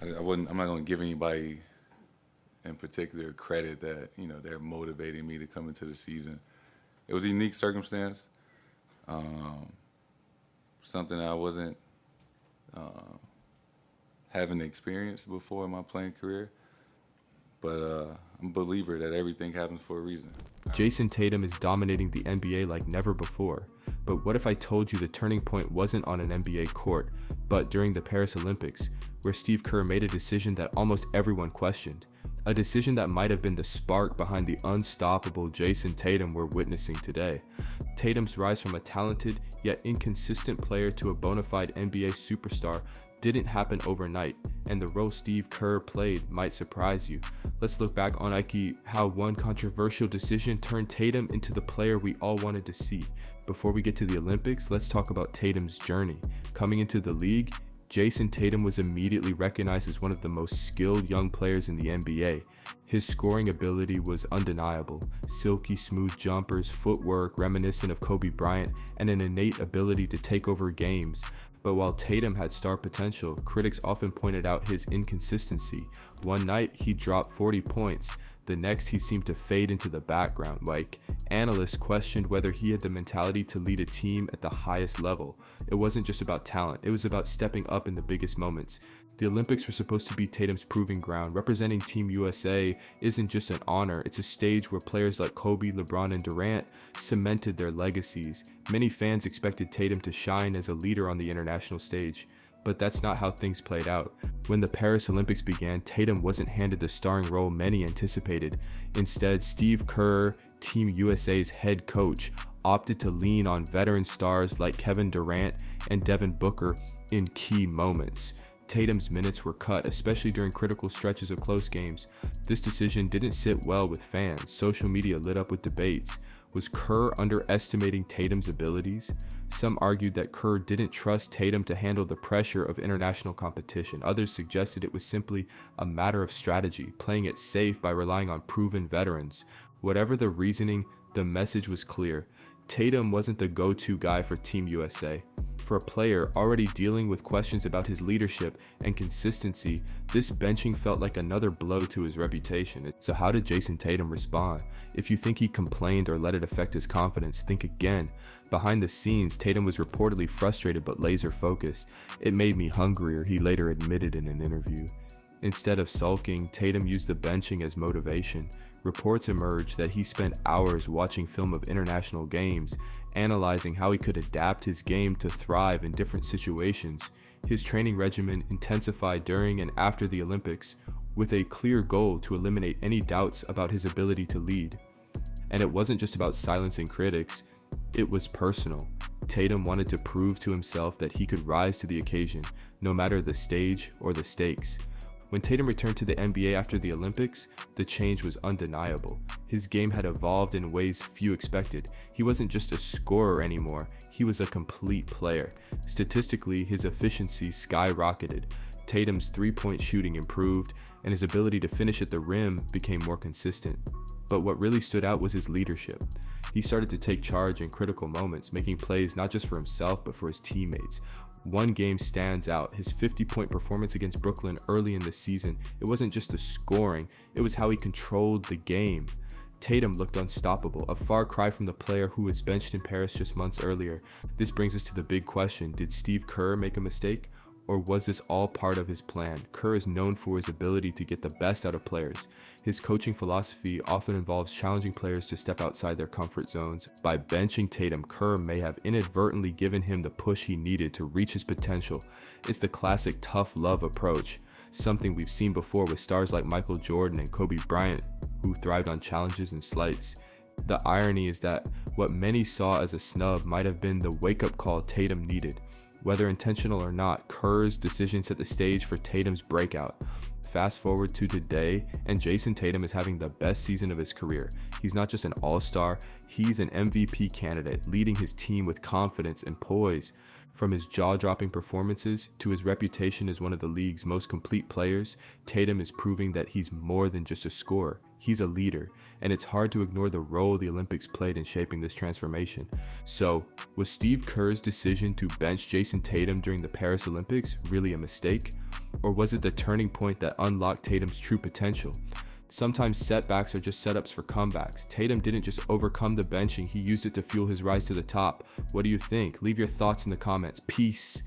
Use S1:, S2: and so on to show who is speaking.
S1: I'm not going to give anybody in particular credit that they're motivating me to come into the season. It was a unique circumstance, something that I wasn't having experienced before in my playing career. But I'm a believer that everything happens for a reason.
S2: Jayson Tatum is dominating the NBA like never before. But what if I told you the turning point wasn't on an NBA court, but during the Paris Olympics, where Steve Kerr made a decision that almost everyone questioned? A decision that might have been the spark behind the unstoppable Jayson Tatum we're witnessing today. Tatum's rise from a talented yet inconsistent player to a bona fide NBA superstar didn't happen overnight, and the role Steve Kerr played might surprise you. Let's look back on how one controversial decision turned Tatum into the player we all wanted to see. Before we get to the Olympics, let's talk about Tatum's journey. Coming into the league, Jayson Tatum was immediately recognized as one of the most skilled young players in the NBA. His scoring ability was undeniable. Silky smooth jumpers, footwork reminiscent of Kobe Bryant, and an innate ability to take over games. But while Tatum had star potential, critics often pointed out his inconsistency. One night, he dropped 40 points. The next, he seemed to fade into the background. Analysts questioned whether he had the mentality to lead a team at the highest level. It wasn't just about talent, it was about stepping up in the biggest moments. The Olympics were supposed to be Tatum's proving ground. Representing Team USA isn't just an honor, it's a stage where players like Kobe, LeBron, and Durant cemented their legacies. Many fans expected Tatum to shine as a leader on the international stage, but that's not how things played out. When the Paris Olympics began, Tatum wasn't handed the starring role many anticipated. Instead, Steve Kerr, Team USA's head coach, opted to lean on veteran stars like Kevin Durant and Devin Booker in key moments. Tatum's minutes were cut, especially during critical stretches of close games. This decision didn't sit well with fans. Social media lit up with debates. Was Kerr underestimating Tatum's abilities? Some argued that Kerr didn't trust Tatum to handle the pressure of international competition. Others suggested it was simply a matter of strategy, playing it safe by relying on proven veterans. Whatever the reasoning, the message was clear. Tatum wasn't the go-to guy for Team USA. For a player already dealing with questions about his leadership and consistency, this benching felt like another blow to his reputation. So how did Jayson Tatum respond? If you think he complained or let it affect his confidence, think again. Behind the scenes, Tatum was reportedly frustrated but laser focused. "It made me hungrier," he later admitted in an interview. Instead of sulking, Tatum used the benching as motivation. Reports emerged that he spent hours watching film of international games, analyzing how he could adapt his game to thrive in different situations. His training regimen intensified during and after the Olympics, with a clear goal to eliminate any doubts about his ability to lead. And it wasn't just about silencing critics, it was personal. Tatum wanted to prove to himself that he could rise to the occasion, no matter the stage or the stakes. When Tatum returned to the NBA after the Olympics, the change was undeniable. His game had evolved in ways few expected. He wasn't just a scorer anymore, he was a complete player. Statistically, his efficiency skyrocketed. Tatum's three-point shooting improved, and his ability to finish at the rim became more consistent. But what really stood out was his leadership. He started to take charge in critical moments, making plays not just for himself but for his teammates. One game stands out, his 50-point performance against Brooklyn early in the season. It wasn't just the scoring, it was how he controlled the game. Tatum looked unstoppable, a far cry from the player who was benched in Paris just months earlier. This brings us to the big question: did Steve Kerr make a mistake? Or was this all part of his plan? Kerr is known for his ability to get the best out of players. His coaching philosophy often involves challenging players to step outside their comfort zones. By benching Tatum, Kerr may have inadvertently given him the push he needed to reach his potential. It's the classic tough love approach, something we've seen before with stars like Michael Jordan and Kobe Bryant, who thrived on challenges and slights. The irony is that what many saw as a snub might have been the wake-up call Tatum needed. Whether intentional or not, Kerr's decision set the stage for Tatum's breakout. Fast forward to today, and Jayson Tatum is having the best season of his career. He's not just an all-star, he's an MVP candidate, leading his team with confidence and poise. From his jaw-dropping performances to his reputation as one of the league's most complete players, Tatum is proving that he's more than just a scorer. He's a leader, and it's hard to ignore the role the Olympics played in shaping this transformation. So, was Steve Kerr's decision to bench Jayson Tatum during the Paris Olympics really a mistake? Or was it the turning point that unlocked Tatum's true potential? Sometimes setbacks are just setups for comebacks. Tatum didn't just overcome the benching, he used it to fuel his rise to the top. What do you think? Leave your thoughts in the comments. Peace.